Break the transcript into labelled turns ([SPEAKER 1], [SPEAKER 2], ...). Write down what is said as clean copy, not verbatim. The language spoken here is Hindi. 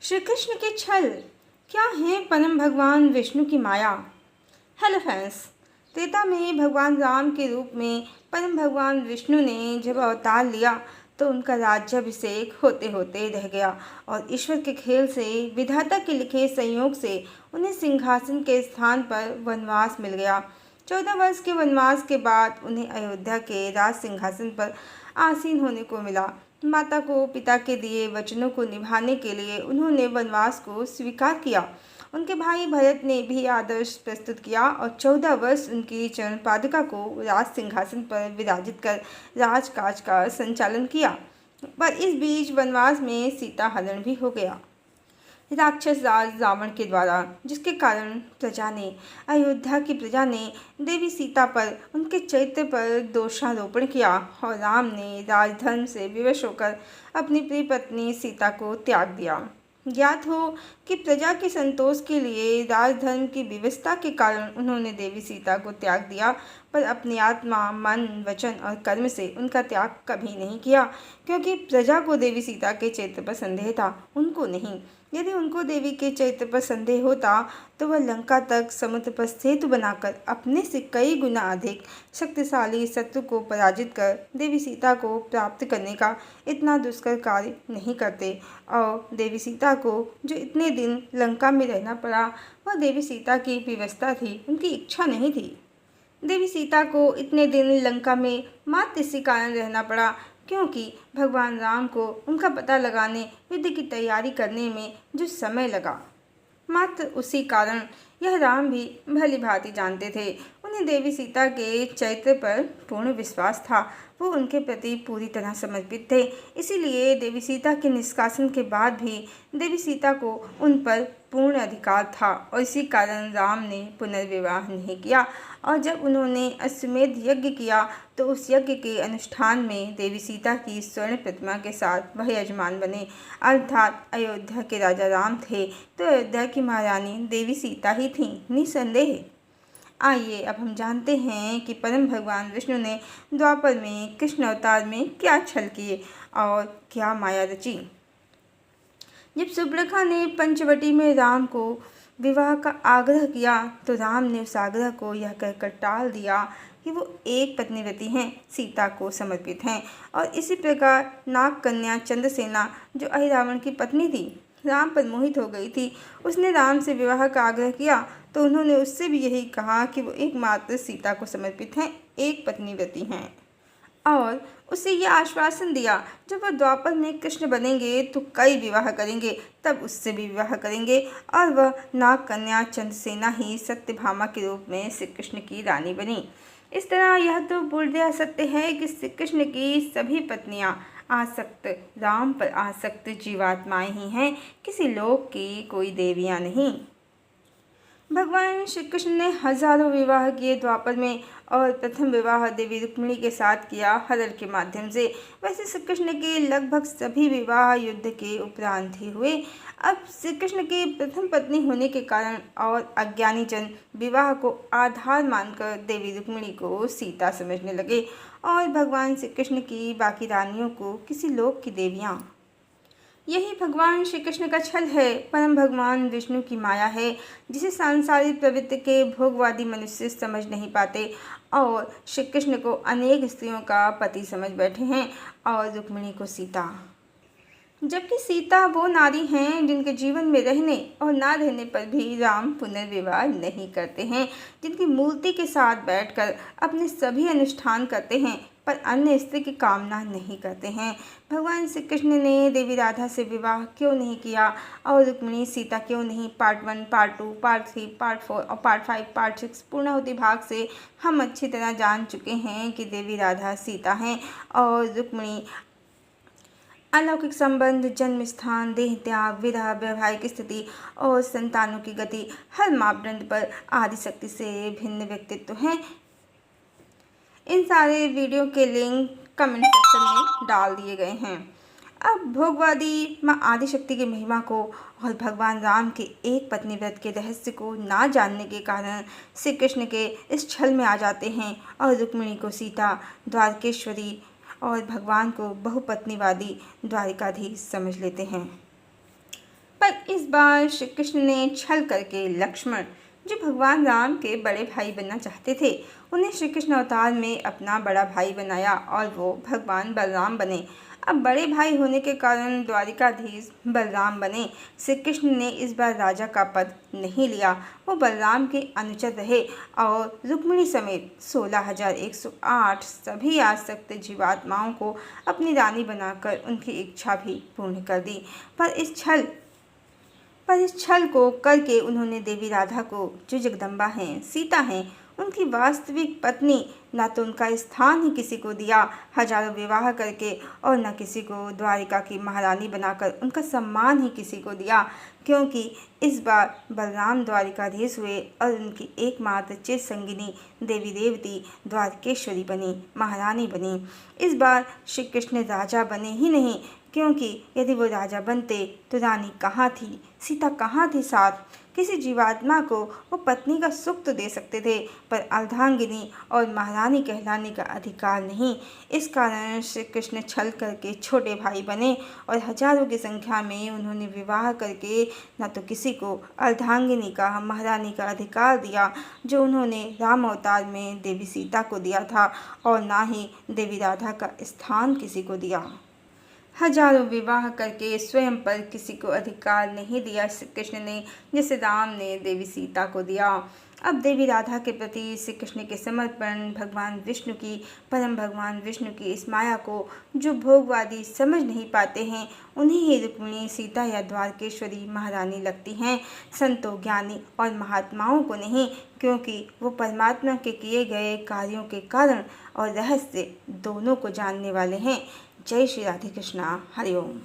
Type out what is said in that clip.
[SPEAKER 1] श्री कृष्ण के छल क्या है परम भगवान विष्णु की माया। हेलो फ्रेंड्स, त्रेता में भगवान राम के रूप में परम भगवान विष्णु ने जब अवतार लिया तो उनका राज्याभिषेक होते होते रह गया और ईश्वर के खेल से, विधाता के लिखे संयोग से उन्हें सिंहासन के स्थान पर वनवास मिल गया। 14 वर्ष के वनवास के बाद उन्हें अयोध्या के राज सिंहासन पर आसीन होने को मिला। माता को पिता के दिए वचनों को निभाने के लिए उन्होंने वनवास को स्वीकार किया। उनके भाई भरत ने भी आदर्श प्रस्तुत किया और 14 वर्ष उनकी चरण पादुका को राज सिंहासन पर विराजित कर राजकाज का संचालन किया। पर इस बीच वनवास में सीता हरण भी हो गया राक्षस राज रावण के द्वारा, जिसके कारण अयोध्या की प्रजा ने देवी सीता पर, उनके चरित्र पर दोषारोपण किया और राम ने राजधर्म से विवश होकर अपनी प्रिय पत्नी सीता को त्याग दिया। ज्ञात हो कि प्रजा के संतोष के लिए राजधर्म की विवशता के कारण उन्होंने देवी सीता को त्याग दिया, पर अपनी आत्मा, मन, वचन और कर्म से उनका त्याग कभी नहीं किया, क्योंकि प्रजा को देवी सीता के चरित्र पर संदेह था, उनको नहीं। यदि उनको देवी के चरित्र पर संदेह होता तो वह लंका तक समुद्र पर सेतु बनाकर अपने से कई गुना अधिक शक्तिशाली शत्रु को पराजित कर देवी सीता को प्राप्त करने का इतना दुष्कर कार्य नहीं करते। और देवी सीता को जो इतने दिन लंका में रहना पड़ा, वह देवी सीता की विवशता थी, उनकी इच्छा नहीं थी। देवी सीता को इतने दिन लंका में मात्र इसी कारण रहना पड़ा क्योंकि भगवान राम को उनका पता लगाने, युद्ध की तैयारी करने में जो समय लगा, मात्र उसी कारण यह राम भी भली भांति जानते थे। उन्हें देवी सीता के चरित्र पर पूर्ण विश्वास था, वो उनके प्रति पूरी तरह समर्पित थे। इसीलिए देवी सीता के निष्कासन के बाद भी देवी सीता को उन पर पूर्ण अधिकार था और इसी कारण राम ने पुनर्विवाह नहीं किया। और जब उन्होंने अश्वमेध यज्ञ किया तो उस यज्ञ के अनुष्ठान में देवी सीता की स्वर्ण प्रतिमा के साथ वह यजमान बने, अर्थात अयोध्या के राजा राम थे तो अयोध्या की महारानी देवी सीता ही थी, निसंदेह। आइए अब हम जानते हैं कि परम भगवान विष्णु ने द्वापर में कृष्ण अवतार में क्या छल किए और क्या माया रची। जब सुब्रखा ने पंचवटी में राम को विवाह का आग्रह किया तो राम ने उस आग्रह को यह कहकर टाल दिया कि वो एक पत्नीव्रती हैं, सीता को समर्पित हैं। और इसी प्रकार नाग कन्या चंद्रसेना, जो अहिरावण की पत्नी थी, राम पर मोहित हो गई थी, उसने राम से विवाह का आग्रह किया तो उन्होंने उससे भी यही कहा कि वो एकमात्र सीता को समर्पित हैं, एक पत्नीव्रती हैं। और उसे यह आश्वासन दिया जब वह द्वापर में कृष्ण बनेंगे तो कई विवाह करेंगे, तब उससे भी विवाह करेंगे और वह नाग कन्या चंद्रसेना ही सत्यभामा के रूप में श्री कृष्ण की रानी बनी। इस तरह यह तो पूर्णतः सत्य है कि श्री कृष्ण की सभी पत्नियां आसक्त, राम पर आसक्त जीवात्माएं ही हैं, किसी लोक की कोई देवियां नहीं। भगवान श्री कृष्ण ने हजारों विवाह किए द्वापर में और प्रथम विवाह देवी रुक्मिणी के साथ किया हरण के माध्यम से। वैसे श्री कृष्ण के लगभग सभी विवाह युद्ध के उपरांत ही हुए। अब श्री कृष्ण की प्रथम पत्नी होने के कारण और अज्ञानी जन विवाह को आधार मानकर देवी रुक्मिणी को सीता समझने लगे और भगवान श्री कृष्ण की बाकी रानियों को किसी लोक की देवियाँ। यही भगवान श्री कृष्ण का छल है, परम भगवान विष्णु की माया है, जिसे सांसारिक प्रवृत्ति के भोगवादी मनुष्य समझ नहीं पाते और श्री कृष्ण को अनेक स्त्रियों का पति समझ बैठे हैं और रुक्मिणी को सीता। जबकि सीता वो नारी हैं जिनके जीवन में रहने और ना रहने पर भी राम पुनर्विवाह नहीं करते हैं, जिनकी मूर्ति के साथ बैठकर अपने सभी अनुष्ठान करते हैं पर अन्य स्त्री की कामना नहीं करते हैं। भगवान श्री कृष्ण ने देवी राधा से विवाह क्यों नहीं किया और रुक्मिणी सीता क्यों नहीं? पार्ट 1, पार्ट 2, पार्ट 3, पार्ट 4 और पार्ट 5, पार्ट 6 पूर्णाहुति भाग से हम अच्छी तरह जान चुके हैं कि देवी राधा सीता हैं और रुक्मिणी अलौकिक संबंध, जन्म स्थान, देह त्याग, विरह, वैवाहिक स्थिति और संतानों की गति, हर मापदंड पर आदिशक्ति से भिन्न व्यक्तित्व हैं। इन सारे वीडियो के लिंक कमेंट सेक्शन में डाल दिए गए हैं। अब भोगवादी माँ आदिशक्ति की महिमा को और भगवान राम के एक पत्नी व्रत के रहस्य को ना जानने के कारण श्री कृष्ण के इस छल में आ जाते हैं और रुक्मिणी को सीता, द्वारकेश्वरी और भगवान को बहुपत्नीवादी द्वारिकाधीश समझ लेते हैं। पर इस बार श्री कृष्ण ने छल करके लक्ष्मण, जो भगवान राम के बड़े भाई बनना चाहते थे, उन्हें श्री कृष्ण अवतार में अपना बड़ा भाई बनाया और वो भगवान बलराम बने। अब बड़े भाई होने के कारण द्वारिकाधीश बलराम बने। श्री कृष्ण ने इस बार राजा का पद नहीं लिया, वो बलराम के अनुचर रहे और रुक्मिणी समेत 16,108 सभी आसक्त जीवात्माओं को अपनी रानी बनाकर उनकी इच्छा भी पूर्ण कर दी। पर इस छल को करके उन्होंने देवी राधा को, जो जगदम्बा हैं, सीता हैं, उनकी वास्तविक पत्नी, ना तो उनका स्थान ही किसी को दिया हजारों विवाह करके, और न किसी को द्वारिका की महारानी बनाकर उनका सम्मान ही किसी को दिया। क्योंकि इस बार बलराम द्वारिकाधीश हुए और उनकी एकमात्र चिर संगिनी देवी देवती द्वारकेश्वरी बनी, महारानी बनी। इस बार श्री कृष्ण राजा बने ही नहीं, क्योंकि यदि वो राजा बनते तो रानी कहाँ थी, सीता कहाँ थी साथ। किसी जीवात्मा को वो पत्नी का सुख तो दे सकते थे, पर अर्धांगिनी और महारानी कहलाने का अधिकार नहीं। इस कारण श्री कृष्ण छल करके छोटे भाई बने और हजारों की संख्या में उन्होंने विवाह करके न तो किसी को अर्धांगिनी का, महारानी का अधिकार दिया, जो उन्होंने राम अवतार में देवी सीता को दिया था, और ना ही देवी राधा का स्थान किसी को दिया। हजारों विवाह करके स्वयं पर किसी को अधिकार नहीं दिया श्री कृष्ण ने, जैसे राम ने देवी सीता को दिया। अब देवी राधा के प्रति श्री कृष्ण के समर्पण भगवान विष्णु की, परम भगवान विष्णु की इस माया को जो भोगवादी समझ नहीं पाते हैं, उन्हीं ही रुक्मिणी, सीता या द्वारकेश्वरी महारानी लगती हैं, संतों, ज्ञानी और महात्माओं को नहीं, क्योंकि वो परमात्मा के किए गए कार्यों के कारण और रहस्य दोनों को जानने वाले हैं। जय श्री राधे कृष्णा। हरि ओम।